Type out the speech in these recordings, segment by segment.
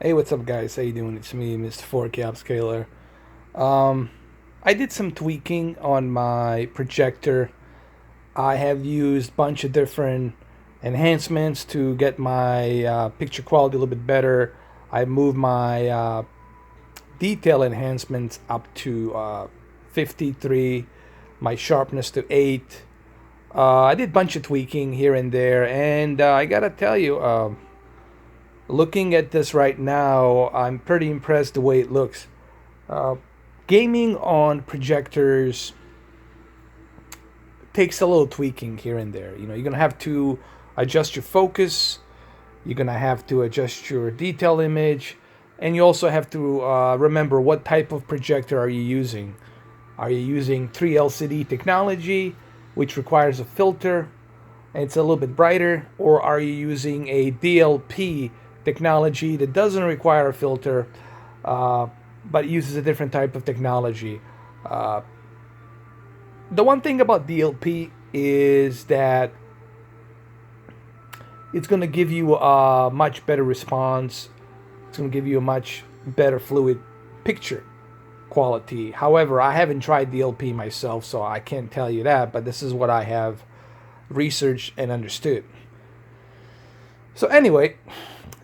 Hey, what's up, guys? How you doing? It's me, Mr. 4K Upscaler. Um, I did some tweaking on my projector. I have used a bunch of different enhancements to get my picture quality a little bit better. I moved my detail enhancements up to 53, my sharpness to 8. I did a bunch of tweaking here and there, and I gotta tell you, looking at this right now, I'm pretty impressed the way it looks. Uh, Gaming on projectors takes a little tweaking here and there. You're gonna have to adjust your focus. You're gonna have to adjust your detail image, and you also have to remember what type of projector are you using. Are you using 3 LCD technology, which requires a filter, and it's a little bit brighter, or are you using a DLP technology that doesn't require a filter, uh, but uses a different type of technology? Uh, the one thing about DLP is that it's going to give you a much better response. It's going to give you a much better fluid picture quality. However, I haven't tried DLP myself, so I can't tell you that, but this is what I have researched and understood. So anyway,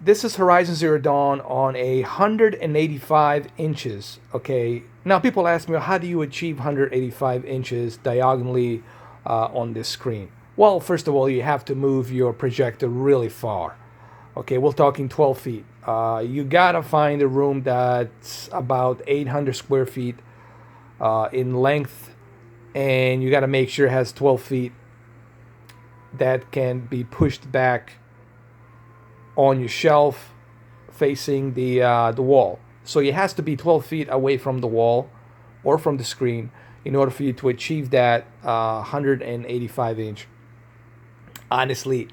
this is Horizon Zero Dawn on 185 inches. Okay, now people ask me, how do you achieve 185 inches diagonally on this screen? Well, first of all, you have to move your projector really far. Okay, we're talking 12 feet. You gotta find a room that's about 800 square feet in length, and you gotta make sure it has 12 feet that can be pushed back on your shelf facing the wall. So it has to be 12 feet away from the wall or from the screen in order for you to achieve that 185 inch. Honestly,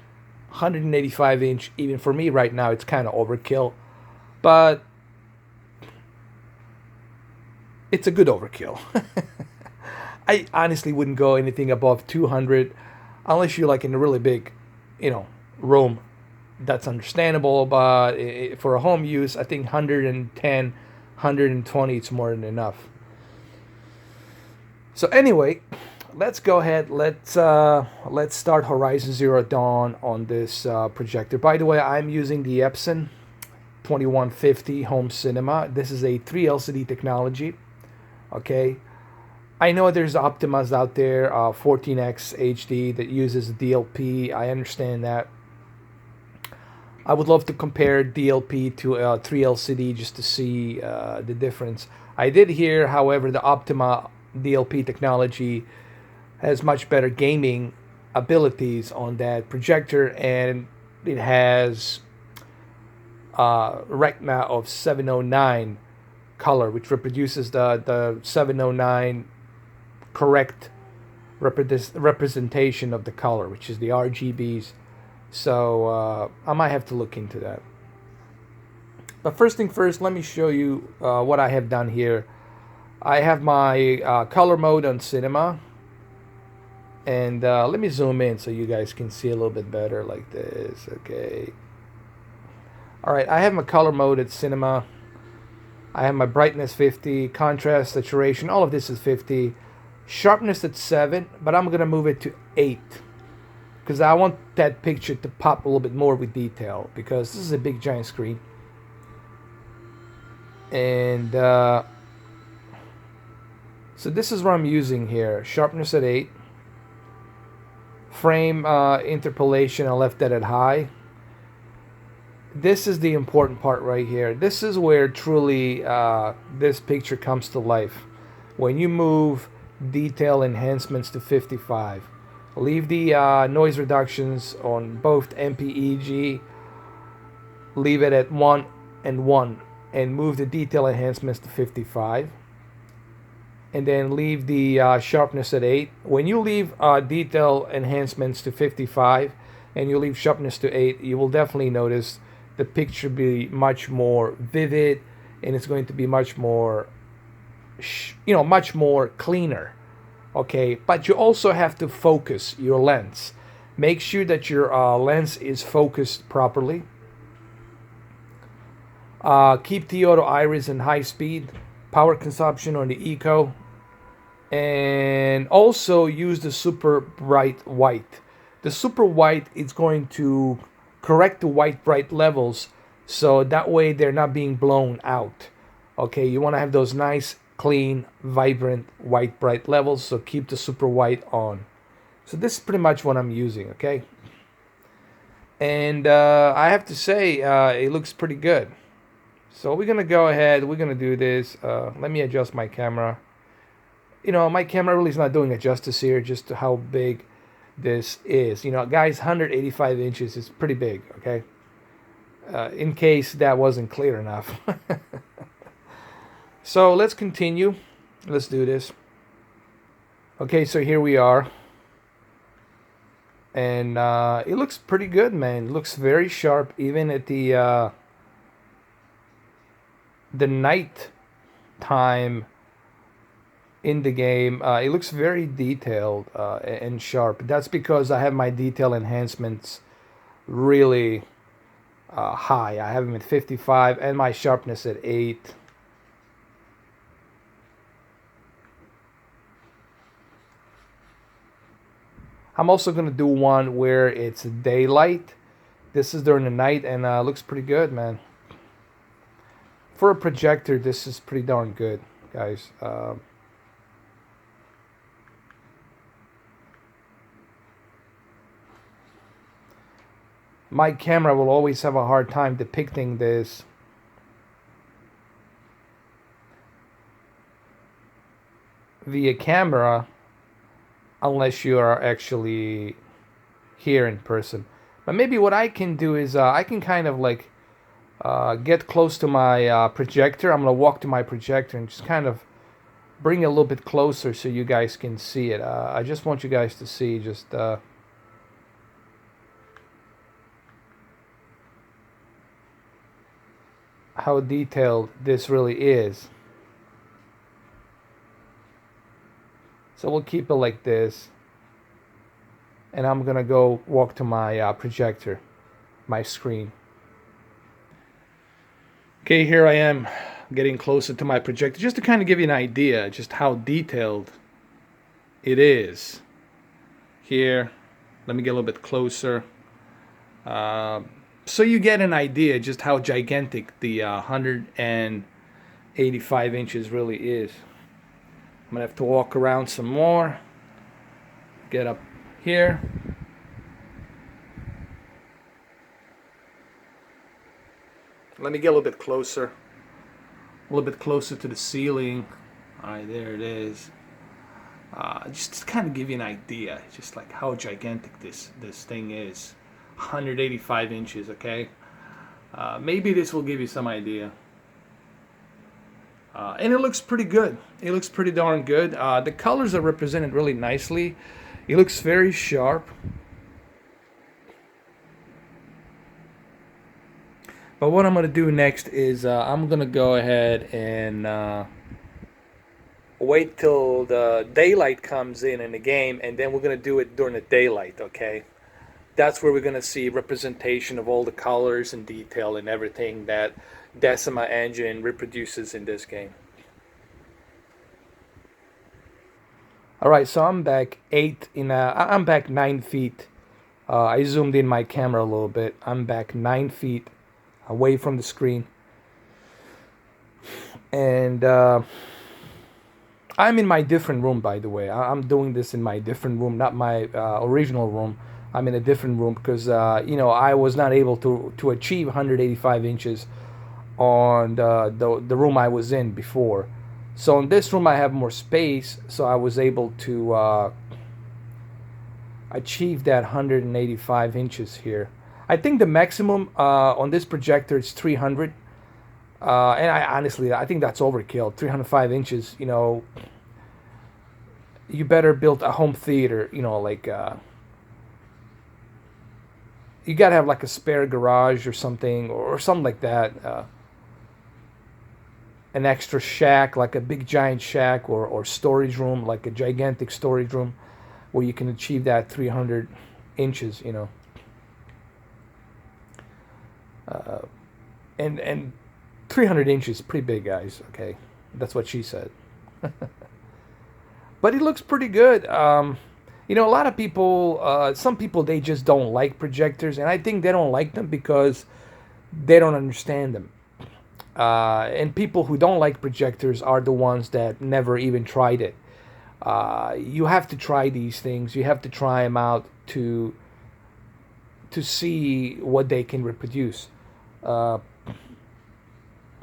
185 inch, even for me right now, it's kind of overkill, but it's a good overkill. I honestly wouldn't go anything above 200 unless you're like in a really big, room. That's understandable, but for a home use, I think 110, 120, it's more than enough. So anyway, let's go ahead. Let's start Horizon Zero Dawn on this projector. By the way, I'm using the EPSON 2150 home cinema. This is a 3 LCD technology. Okay, I know there's Optimas out there, 14x HD that uses DLP. I understand that. I would love to compare DLP to 3 LCD just to see the difference. I did hear, however, the Optima DLP technology has much better gaming abilities on that projector, and it has retina of 709 color, which reproduces the 709 correct representation of the color, which is the RGBs. So I might have to look into that. But first thing first, let me show you what I have done here. I have my color mode on cinema, and let me zoom in so you guys can see a little bit better like this. Okay. All right, I have my color mode at cinema. I have my brightness 50, contrast, saturation, all of this is 50. Sharpness at 7, but I'm gonna move it to 8 because I want that picture to pop a little bit more with detail, because this is a big giant screen. And so this is what I'm using here. Sharpness at 8. Frame interpolation, I left that at high. This is the important part right here. This is where truly this picture comes to life. When you move detail enhancements to 55. Leave the noise reductions on both MPEG. Leave it at 1 and 1. And move the detail enhancements to 55. And then leave the sharpness at 8. When you leave detail enhancements to 55 and you leave sharpness to 8, you will definitely notice the picture be much more vivid, and it's going to be much more, much more cleaner. Okay, but you also have to focus your lens. Make sure that your lens is focused properly. Keep the auto iris in high speed, power consumption on the eco, and also use the super bright white. The super white is going to correct the white bright levels, so that way they're not being blown out. Okay, you want to have those nice, clean, vibrant white bright levels, so keep the super white on. So this is pretty much what I'm using, okay? And I have to say, it looks pretty good. So we're gonna go ahead, we're gonna do this. Let me adjust my camera. You know, my camera really is not doing it justice here, just to how big this is. You know, guys, 185 inches is pretty big, okay? In case that wasn't clear enough. So let's continue. Let's do this. Okay, so here we are. And it looks pretty good, man. It looks very sharp, even at the night time in the game. It looks very detailed and sharp. That's because I have my detail enhancements really high. I have them at 55 and my sharpness at 8. I'm also going to do one where it's daylight. This is during the night, and looks pretty good, man. For a projector, this is pretty darn good, guys. My camera will always have a hard time depicting this via camera unless you are actually here in person. But maybe what I can do is I can kind of like get close to my projector. I'm gonna walk to my projector and just kind of bring it a little bit closer so you guys can see it. I just want you guys to see just how detailed this really is. So we'll keep it like this. And I'm gonna go walk to my projector, my screen. Okay, here I am getting closer to my projector just to kind of give you an idea just how detailed it is. Here, let me get a little bit closer. So you get an idea just how gigantic the 185 inches really is. I'm gonna have to walk around some more. Get up here. Let me get a little bit closer. A little bit closer to the ceiling. Alright, there it is. Just to kind of give you an idea, just like how gigantic this thing is. 185 inches, okay? Maybe this will give you some idea. And it looks pretty good. It looks pretty darn good. The colors are represented really nicely. It looks very sharp. But what I'm going to do next is I'm going to go ahead and wait till the daylight comes in the game, and then we're going to do it during the daylight, okay? That's where we're going to see representation of all the colors and detail and everything that Decima engine reproduces in this game. Alright, so I'm back I'm back 9 feet. I zoomed in my camera a little bit. I'm back 9 feet away from the screen. And I'm in my different room, by the way. I'm doing this in my different room, not my original room. I'm in a different room because, you know, I was not able to achieve 185 inches on the room I was in before. So in this room I have more space, so I was able to achieve that 185 inches here. I think the maximum on this projector is 300. And I think that's overkill. 305 inches, you know, you better build a home theater, you know, like you gotta have like a spare garage or something like that. An extra shack, like a big giant shack or storage room, like a gigantic storage room where you can achieve that 300 inches, you know. And 300 inches, pretty big, guys. Okay, that's what she said. But it looks pretty good. A lot of people, some people, they just don't like projectors, and I think they don't like them because they don't understand them. And people who don't like projectors are the ones that never even tried it. You have to try these things. You have to try them out to see what they can reproduce.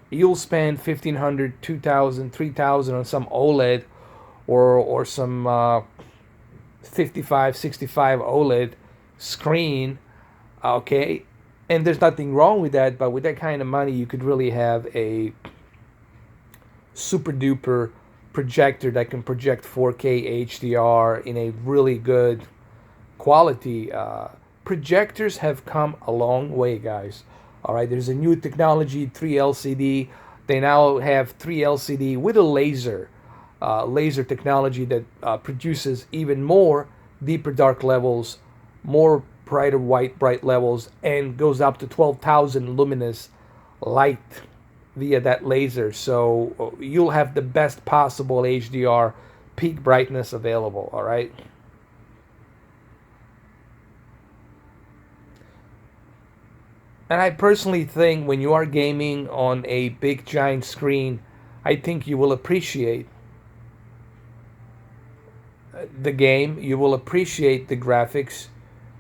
You'll spend 1,500, 2,000, 3,000 on some OLED or some 55, 65 OLED screen, okay? And there's nothing wrong with that, but with that kind of money, you could really have a super duper projector that can project 4K HDR in a really good quality. Projectors have come a long way, guys. All right, there's a new technology, 3LCD. They now have 3LCD with a laser technology that produces even more deeper dark levels, more brighter white bright levels, and goes up to 12,000 luminous light via that laser. So you'll have the best possible HDR peak brightness available. All right. And I personally think when you are gaming on a big giant screen, I think you will appreciate the game, you will appreciate the graphics,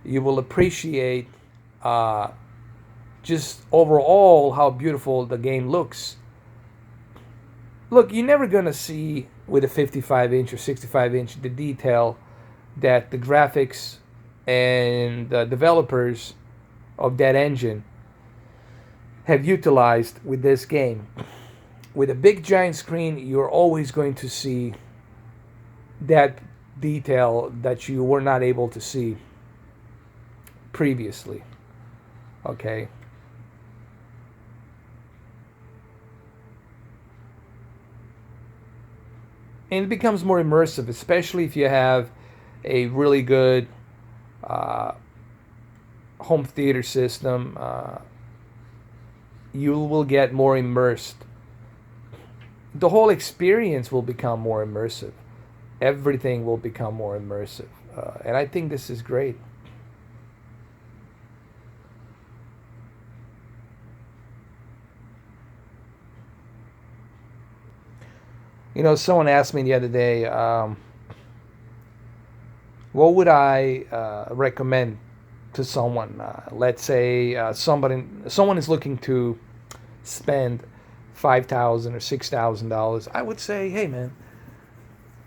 you will appreciate just overall how beautiful the game looks. Look, you're never gonna see with a 55-inch or 65-inch the detail that the graphics and the developers of that engine have utilized with this game. With a big giant screen, you're always going to see that detail that you were not able to see previously. Okay. And it becomes more immersive, especially if you have a really good home theater system. You will get more immersed. The whole experience will become more immersive. Everything will become more immersive. And I think this is great. Someone asked me the other day, what would I recommend to someone? Let's say someone is looking to spend $5,000 or $6,000. I would say, hey man,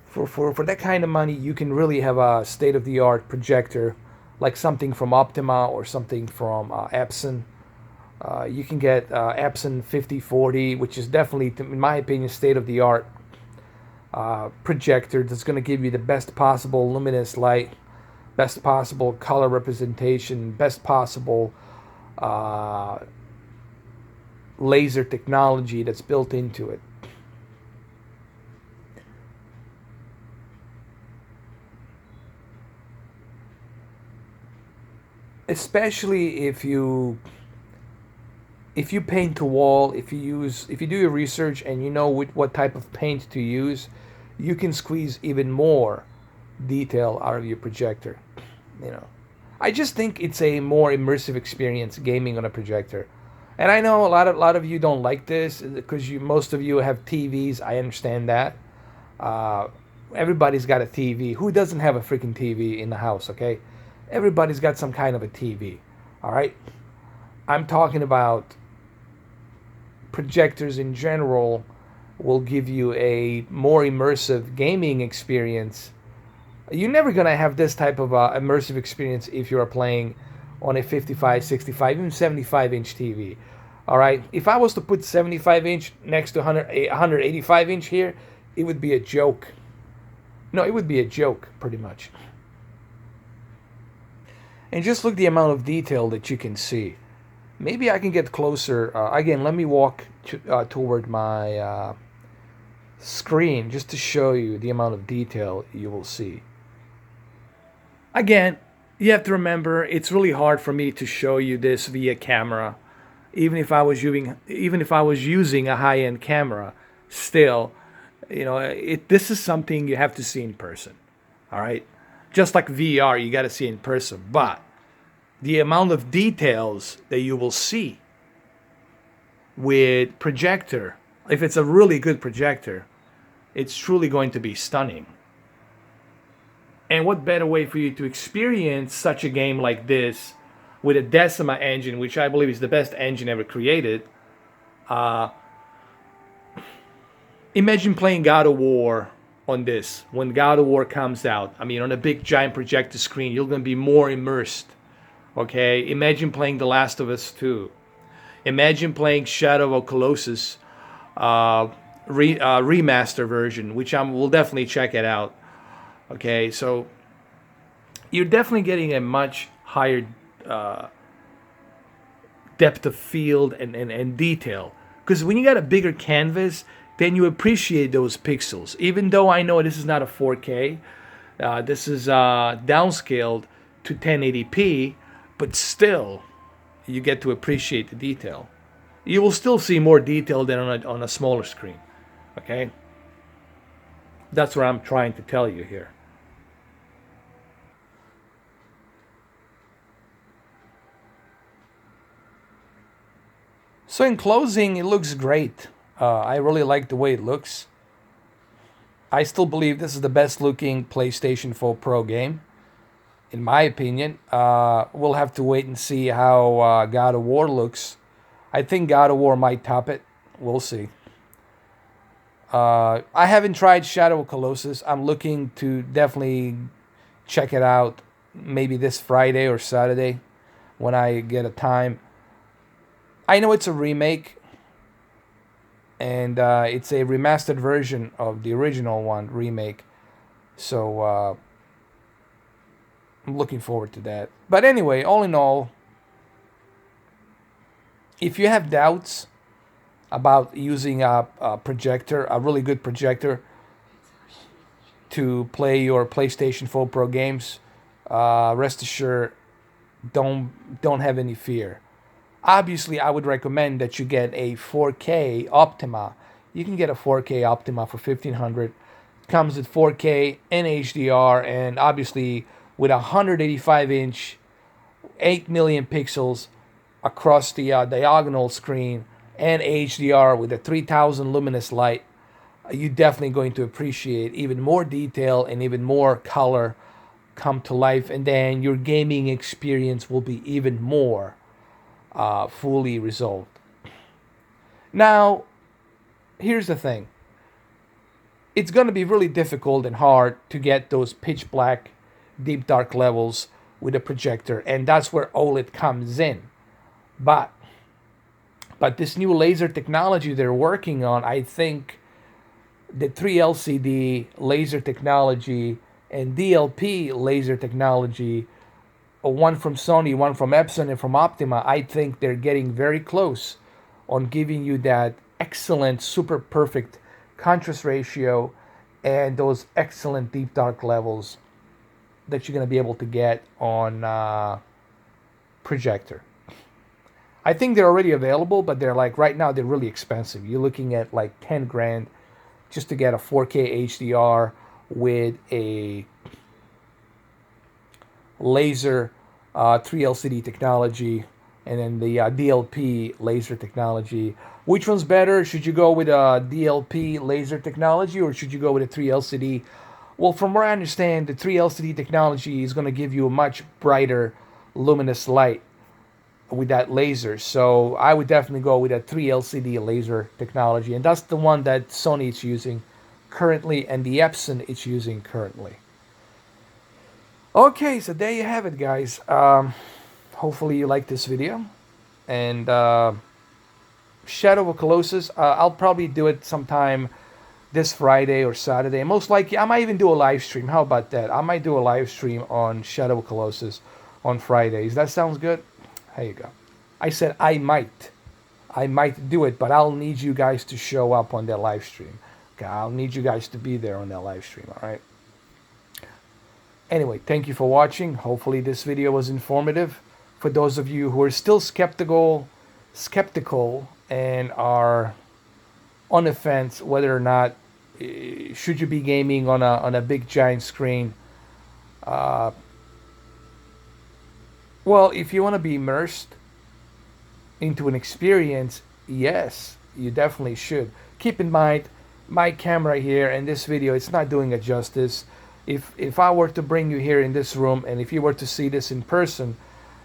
for that kind of money, you can really have a state-of-the-art projector, like something from Optima or something from EPSON. You can get EPSON 5040, which is definitely, in my opinion, state-of-the-art projector that's going to give you the best possible luminous light, best possible color representation, best possible laser technology that's built into it. Especially if you paint a wall, if you do your research and you know what type of paint to use, you can squeeze even more detail out of your projector. I just think it's a more immersive experience gaming on a projector. And I know a lot of you don't like this because most of you have TVs. I understand that. Everybody's got a TV. Who doesn't have a freaking TV in the house? Okay, everybody's got some kind of a TV. All right. I'm talking about projectors in general will give you a more immersive gaming experience. You're never going to have this type of immersive experience if you're playing on a 55, 65, even 75-inch TV. All right? If I was to put 75-inch next to 185-inch here, it would be a joke. No, it would be a joke, pretty much. And just look the amount of detail that you can see. Maybe I can get closer. Again, let me walk toward my screen just to show you the amount of detail you will see. Again, you have to remember, it's really hard for me to show you this via camera. even if I was using a high-end camera, still, this is something you have to see in person. All right, just like VR, you got to see in person. But the amount of details that you will see with projector, if it's a really good projector, it's truly going to be stunning. And what better way for you to experience such a game like this with a Decima engine, which I believe is the best engine ever created. Imagine playing God of War on this. When God of War comes out, I mean, on a big giant projector screen, you're going to be more immersed. Okay? Imagine playing The Last of Us 2. Imagine playing Shadow of Colossus remaster version, which will definitely check it out. Okay, so you're definitely getting a much higher depth of field and detail. Because when you got a bigger canvas, then you appreciate those pixels. Even though I know this is not a 4K, this is downscaled to 1080p, but still, you get to appreciate the detail. You will still see more detail than on a smaller screen. Okay? That's what I'm trying to tell you here. So in closing, it looks great. I really like the way it looks. I still believe this is the best looking PlayStation 4 Pro game, in my opinion. We'll have to wait and see how God of War looks. I think God of War might top it. We'll see. I haven't tried Shadow of Colossus. I'm looking to definitely check it out maybe this Friday or Saturday when I get a time. I know it's a remake, and it's a remastered version of the original one, remake. So I'm looking forward to that. But anyway, all in all, if you have doubts about using a projector, a really good projector, to play your PlayStation 4 Pro games, rest assured, don't have any fear. Obviously, I would recommend that you get a 4K Optima. You can get a 4K Optima for $1,500. Comes with 4K and HDR, and obviously with a 185-inch, 8 million pixels across the diagonal screen, and HDR with a 3000 luminous light. You're definitely going to appreciate even more detail and even more color come to life, and then your gaming experience will be even more fully resolved. Now, here's the thing. It's going to be really difficult and hard to get those pitch black, deep dark levels with a projector, and that's where OLED comes in. But this new laser technology they're working on, I think the 3LCD laser technology and DLP laser technology, one from Sony, one from EPSON, and from Optima, I think they're getting very close on giving you that excellent, super perfect contrast ratio and those excellent deep dark levels that you're going to be able to get on Projector. I think they're already available, but they're like right now they're really expensive. You're looking at like 10 grand just to get a 4K HDR with a laser 3LCD technology, and then the DLP laser technology. Which one's better? Should you go with a DLP laser technology, or should you go with a 3LCD? Well, from what I understand, the 3LCD technology is going to give you a much brighter luminous light with that laser. So I would definitely go with a 3LCD laser technology, and that's the one that Sony is using currently and the EPSON is using currently. Okay, so there you have it, guys. Hopefully you like this video. And Shadow of Colossus, I'll probably do it sometime this Friday or Saturday. Most likely, I might even do a live stream. How about that? I might do a live stream on Shadow of Colossus on Fridays. That sounds good? There you go. I said I might. I might do it, but I'll need you guys to show up on that live stream. Okay, I'll need you guys to be there on that live stream, all right? Anyway, thank you for watching. Hopefully this video was informative. For those of you who are still skeptical, skeptical and are on the fence whether or not should you be gaming on a big giant screen. Uh, well, if you want to be immersed into an experience, yes, you definitely should. Keep in mind, my camera here and this video, it's not doing it justice. If I were to bring you here in this room and if you were to see this in person,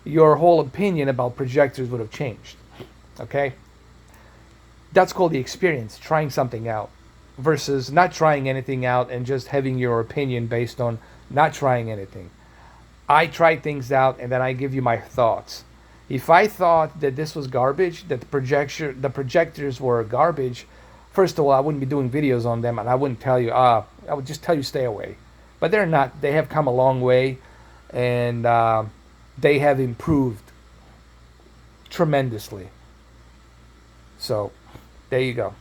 your whole opinion about projectors would have changed. Okay? That's called the experience, trying something out, versus not trying anything out and just having your opinion based on not trying anything. I try things out and then I give you my thoughts. If I thought that this was garbage, that the projectors were garbage, first of all, I wouldn't be doing videos on them, and I wouldn't tell you. I would just tell you stay away. But they're not. They have come a long way, and they have improved tremendously. So, there you go.